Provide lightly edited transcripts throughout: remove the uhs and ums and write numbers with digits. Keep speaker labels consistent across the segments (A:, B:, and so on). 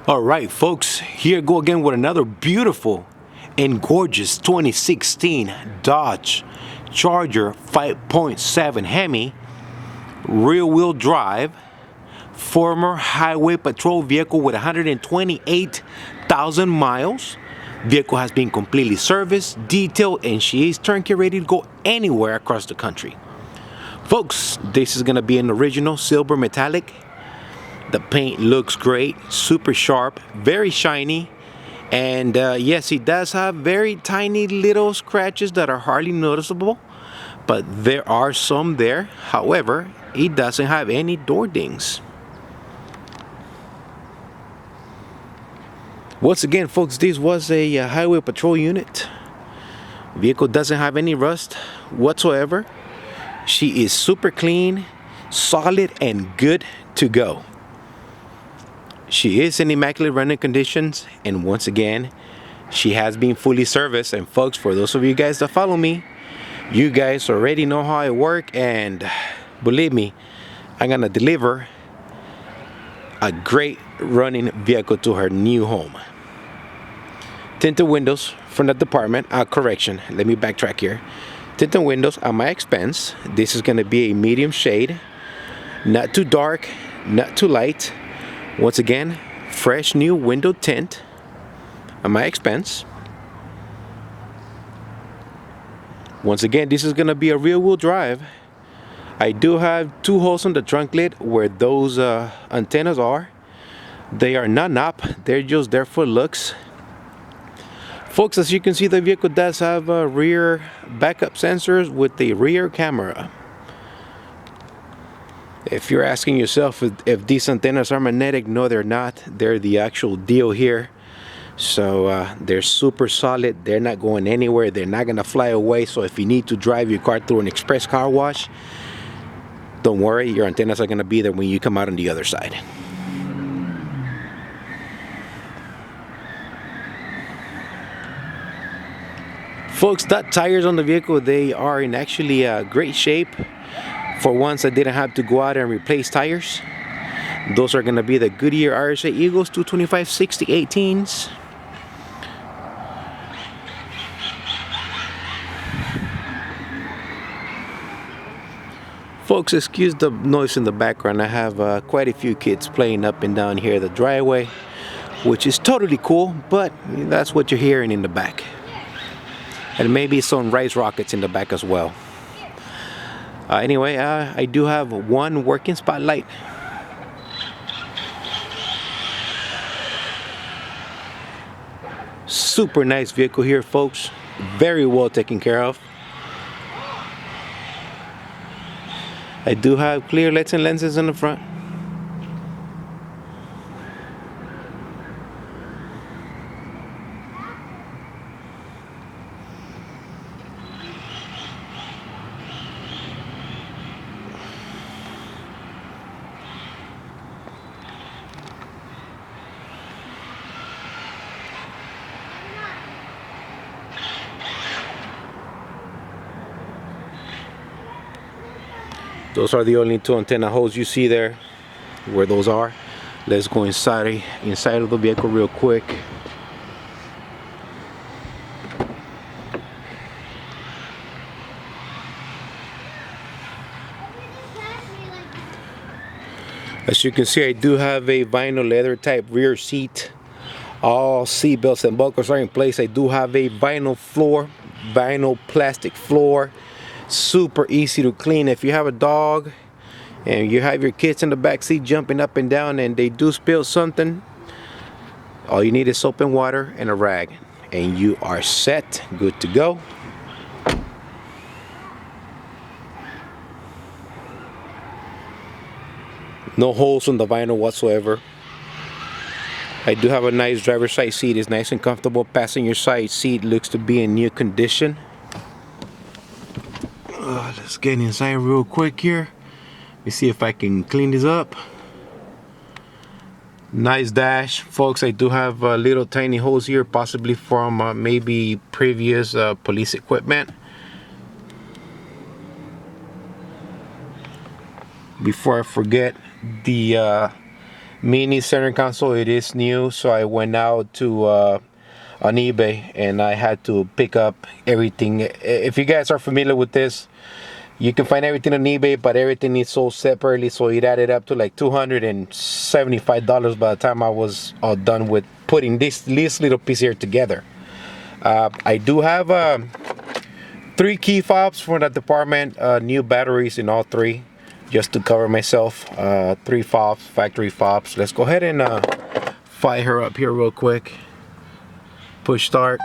A: All right, folks, here go again with another beautiful and gorgeous 2016 Dodge Charger 5.7 HEMI rear-wheel drive former highway patrol vehicle with 128,000 miles. Vehicle has been completely serviced, detailed, and she is turnkey ready to go anywhere across the country. Folks, this is gonna be an original silver metallic. The paint looks great, super sharp, very shiny, and yes, it does have very tiny little scratches that are hardly noticeable, but there are some there. However, it doesn't have any door dings. Once again, folks, this was a highway patrol unit. Vehicle doesn't have any rust whatsoever. She is super clean, solid, and good to go. She is in immaculate running conditions, and once again, she has been fully serviced. And folks, for those of you guys that follow me, you guys already know how I work, and believe me, I'm gonna deliver a great running vehicle to her new home. Tinted windows from the department. Correction, let me backtrack here. Tinted windows at my expense. This is gonna be a medium shade, not too dark, not too light. Once again, fresh new window tint at my expense. Once again, this is gonna be a rear-wheel drive. I do have two holes on the trunk lid where those antennas are. They are not up, they're just there for looks. Folks, as you can see, the vehicle does have rear backup sensors with the rear camera. If you're asking yourself if these antennas are magnetic, no, they're not. They're the actual deal here. So they're super solid. They're not going anywhere. They're not gonna fly away. So if you need to drive your car through an express car wash, don't worry, your antennas are gonna be there when you come out on the other side. Folks, that tires on the vehicle, they are in actually great shape. For once, I didn't have to go out and replace tires. Those are gonna be the Goodyear RSA Eagles 225/60/18s. Folks, excuse the noise in the background. I have quite a few kids playing up and down here the driveway, which is totally cool, but that's what you're hearing in the back. And maybe some rice rockets in the back as well. Anyway, I do have one working spotlight. Super nice vehicle here, folks. Very well taken care of. I do have clear lights and lenses in the front. Those are the only two antenna holes you see there, where those are. Let's go inside of the vehicle real quick. As you can see, I do have a vinyl leather type rear seat. All seat belts and buckles are in place. I do have a vinyl floor, vinyl plastic floor. Super easy to clean. If you have a dog and you have your kids in the back seat jumping up and down and they do spill something, all you need is soap and water and a rag, and you are set, good to go. No holes on the vinyl whatsoever. I do have a nice driver's side seat. It's nice and comfortable. Passenger side seat looks to be in new condition. Let's get inside real quick here. Let me see if I can clean this up. Nice dash, folks. I do have little tiny holes here, possibly from maybe previous police equipment. Before I forget, the mini center console. It is new, so I went out to on eBay and I had to pick up everything. If you guys are familiar with this, you can find everything on eBay, but everything is sold separately, so it added up to like $275 by the time I was all done with putting this little piece here together. I do have 3 key fobs for that department, new batteries in all 3, just to cover myself. 3 fobs, factory fobs. Let's go ahead and fire her up here real quick. Push start.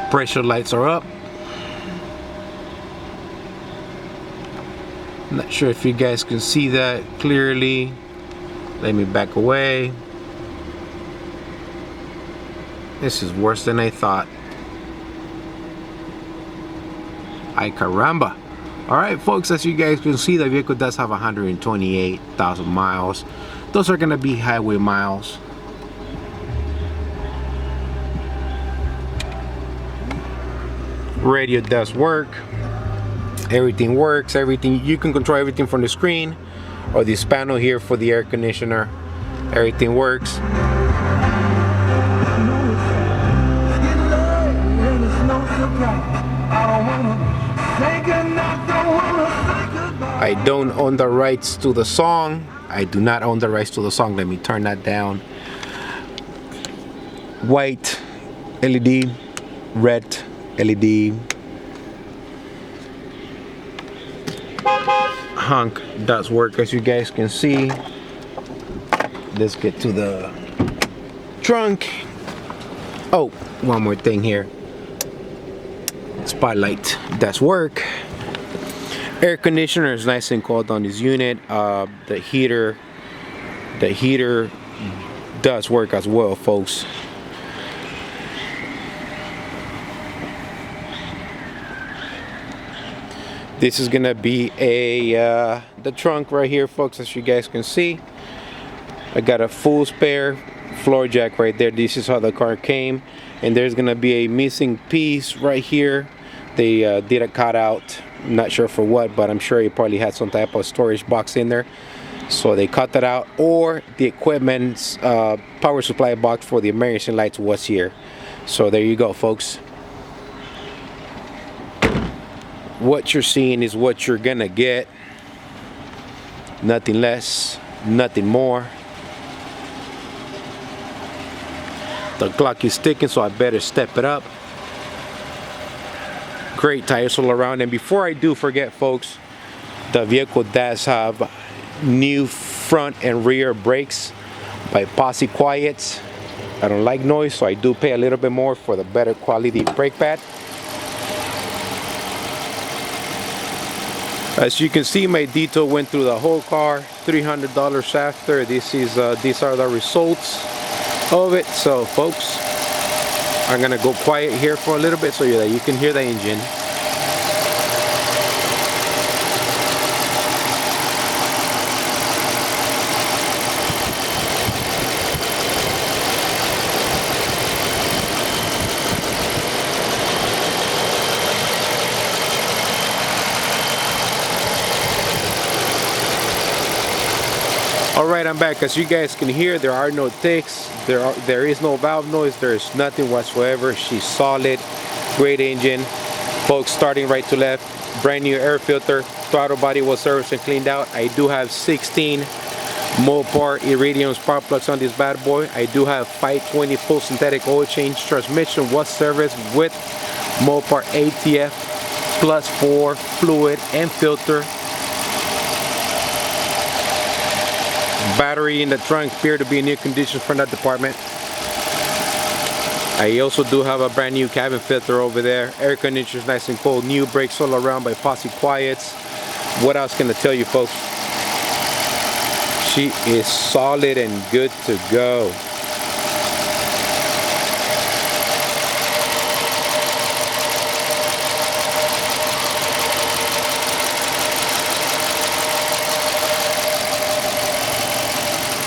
A: Pressure lights are up. Not sure if you guys can see that clearly. Let me back away. This is worse than I thought. Ay caramba. Alright folks, as you guys can see, the vehicle does have 128,000 miles. Those are gonna be highway miles. Radio does work. Everything works. Everything, you can control everything from the screen or this panel here for the air conditioner. Everything works. I don't own the rights to the song. I do not own the rights to the song. Let me turn that down. White LED, red LED. Honk does work, as you guys can see. Let's get to the trunk. Oh, one more thing here. Spotlight does work. Air conditioner is nice and cold on this unit. The heater does work as well, folks. This is gonna be a the trunk right here, folks, as you guys can see. I got a full spare floor jack right there. This is how the car came, and there's gonna be a missing piece right here. They did a cutout, not sure for what, but I'm sure it probably had some type of storage box in there, so they cut that out. Or the equipment's power supply box for the emergency lights was here. So there you go, folks. What you're seeing is what you're gonna get. Nothing less, nothing more. The clock is ticking, so I better step it up. Great tires all around. And before I do forget, folks, the vehicle does have new front and rear brakes by Posse Quiets. I don't like noise, so I do pay a little bit more for the better quality brake pad. As you can see, my detail went through the whole car. $300 after. These are the results of it. So folks, I'm gonna go quiet here for a little bit so that you can hear the engine. Alright, I'm back. As you guys can hear, there are no ticks, there is no valve noise, there is nothing whatsoever. She's solid, great engine. Folks, starting right to left, brand new air filter, throttle body was serviced and cleaned out. I do have 16 Mopar Iridium spark plugs on this bad boy. I do have 520 full synthetic oil change. Transmission was serviced with Mopar ATF plus 4 fluid and filter. Battery in the trunk appear to be in new condition from that department. I also do have a brand new cabin filter over there. Air conditioner is nice and cold. New brakes all around by Posse Quiets. What else can I tell you, folks? She is solid and good to go.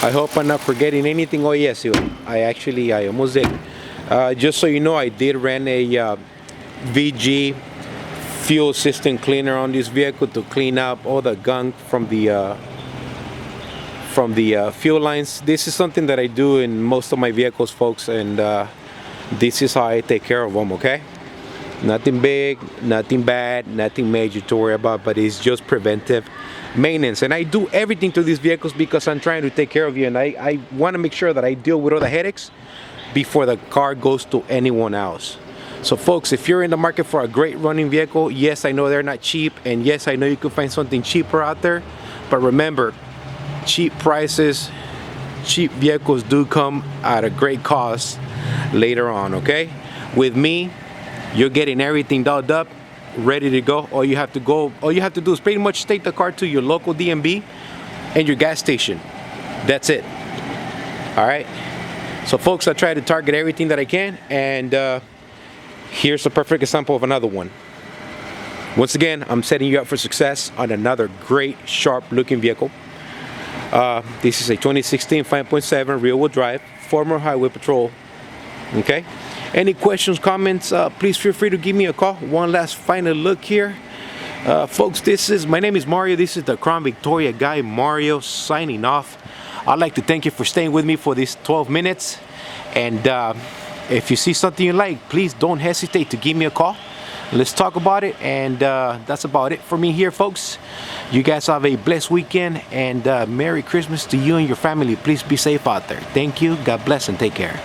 A: I hope I'm not forgetting anything. Oh yes, I almost did. Just so you know, I did rent a VG fuel system cleaner on this vehicle to clean up all the gunk from the fuel lines. This is something that I do in most of my vehicles, folks, and this is how I take care of them, okay? Nothing big, nothing bad, nothing major to worry about, but it's just preventive maintenance. And I do everything to these vehicles because I'm trying to take care of you, and I want to make sure that I deal with all the headaches before the car goes to anyone else. So folks, if you're in the market for a great running vehicle, yes, I know they're not cheap, and yes, I know you can find something cheaper out there, but remember, cheap prices, cheap vehicles do come at a great cost later on, okay? With me, you're getting everything dolled up, ready to go. All you have to do is pretty much take the car to your local DMV and your gas station. That's it. All right. So folks, I try to target everything that I can, and here's a perfect example of another one. Once again, I'm setting you up for success on another great, sharp-looking vehicle. This is a 2016 5.7 rear-wheel drive, former highway patrol. Okay. Any questions, comments, please feel free to give me a call. One last final look here. Folks, my name is Mario. This is the Crown Victoria guy, Mario, signing off. I'd like to thank you for staying with me for these 12 minutes. And if you see something you like, please don't hesitate to give me a call. Let's talk about it. And that's about it for me here, folks. You guys have a blessed weekend, and Merry Christmas to you and your family. Please be safe out there. Thank you. God bless and take care.